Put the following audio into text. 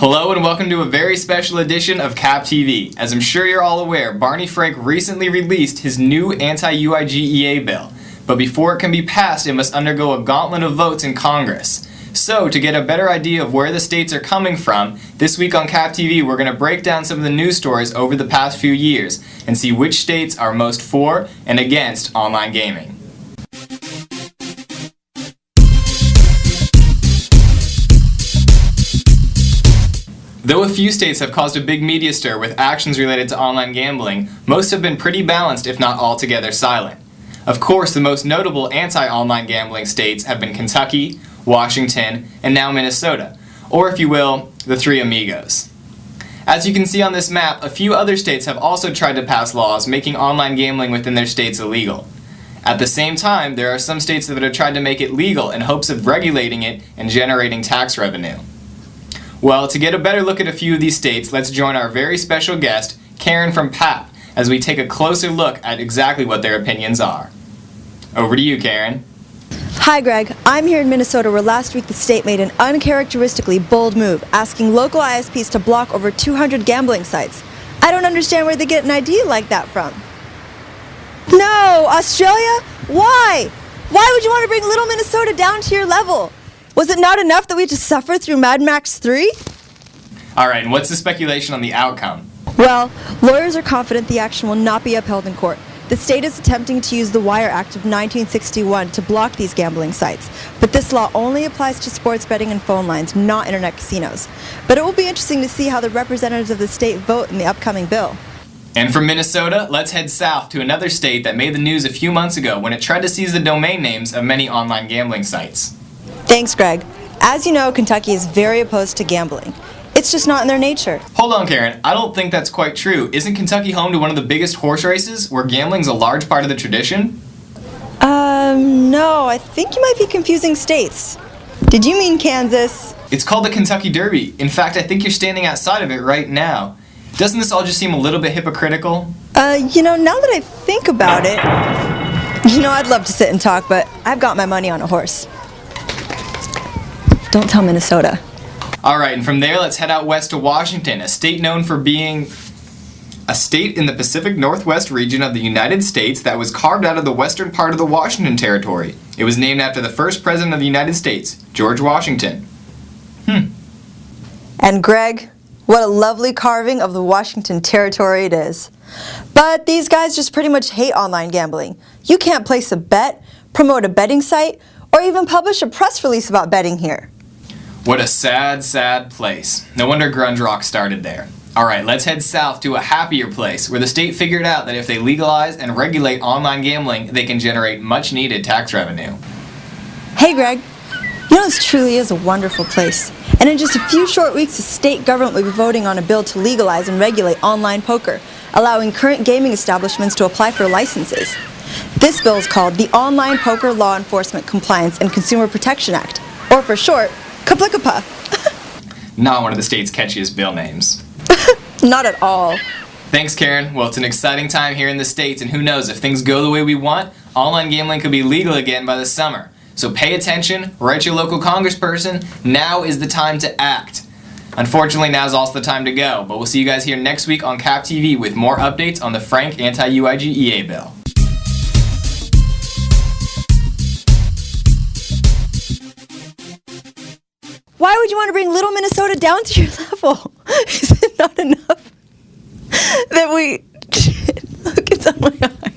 Hello and welcome to a very special edition of Cap TV. As I'm sure you're all aware, Barney Frank recently released his new anti-UIGEA bill. But before it can be passed, it must undergo a gauntlet of votes in Congress. So, to get a better idea of where the states are coming from, this week on Cap TV we're going to break down some of the news stories over the past few years and see which states are most for and against online gaming. Though a few states have caused a big media stir with actions related to online gambling, most have been pretty balanced if not altogether silent. Of course, the most notable anti-online gambling states have been Kentucky, Washington, and now Minnesota, or if you will, the Three Amigos. As you can see on this map, a few other states have also tried to pass laws making online gambling within their states illegal. At the same time, there are some states that have tried to make it legal in hopes of regulating it and generating tax revenue. Well, to get a better look at a few of these states, let's join our very special guest, Karen from PAP, as we take a closer look at exactly what their opinions are. Over to you, Karen. Hi, Greg. I'm here in Minnesota where last week the state made an uncharacteristically bold move, asking local ISPs to block over 200 gambling sites. I don't understand where they get an idea like that from. No! Australia? Why? Why would you want to bring little Minnesota down to your level? Was it not enough that we had to suffer through Mad Max 3? Alright, and what's the speculation on the outcome? Well, lawyers are confident the action will not be upheld in court. The state is attempting to use the Wire Act of 1961 to block these gambling sites, but this law only applies to sports betting and phone lines, not internet casinos. But it will be interesting to see how the representatives of the state vote in the upcoming bill. And from Minnesota, let's head south to another state that made the news a few months ago when it tried to seize the domain names of many online gambling sites. Thanks, Greg. As you know, Kentucky is very opposed to gambling. It's just not in their nature. Hold on, Karen. I don't think that's quite true. Isn't Kentucky home to one of the biggest horse races, where gambling's a large part of the tradition? No, I think you might be confusing states. Did you mean Kansas? It's called the Kentucky Derby. In fact, I think you're standing outside of it right now. Doesn't this all just seem a little bit hypocritical? Now that I think about it, I'd love to sit and talk, but I've got my money on a horse. Don't tell Minnesota. Alright, and from there let's head out west to Washington, a state known for being a state in the Pacific Northwest region of the United States that was carved out of the western part of the Washington Territory. It was named after the first president of the United States, George Washington. And Greg, what a lovely carving of the Washington Territory it is. But these guys just pretty much hate online gambling. You can't place a bet, promote a betting site, or even publish a press release about betting here. What a sad, sad place. No wonder grunge rock started there. Alright, let's head south to a happier place where the state figured out that if they legalize and regulate online gambling, they can generate much needed tax revenue. Hey Greg, this truly is a wonderful place. And in just a few short weeks, the state government will be voting on a bill to legalize and regulate online poker, allowing current gaming establishments to apply for licenses. This bill is called the Online Poker Law Enforcement Compliance and Consumer Protection Act, or for short, KPLCAPA. Not one of the state's catchiest bill names. Not at all. Thanks, Karen. Well, it's an exciting time here in the States, and who knows, if things go the way we want, online gambling could be legal again by the summer. So pay attention, write your local congressperson, now is the time to act. Unfortunately, now's also the time to go, but we'll see you guys here next week on Cap TV with more updates on the Frank anti-UIGEA bill. Why would you want to bring little Minnesota down to your level? Is it not enough that we... Look, it's on my eye.